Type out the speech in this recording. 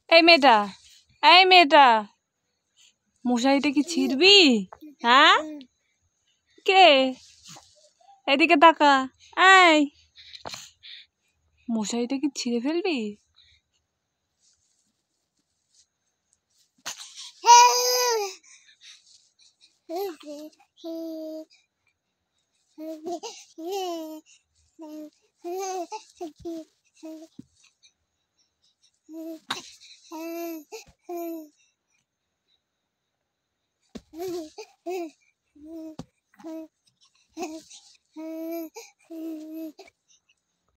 এই মেয়েটা, এই মেয়েটা, মশারিটা কি ছিড়বি? হ্যাঁ, কে? এদিকে তাকা। এই মশারিটা কি ছিঁড়ে ফেলবি?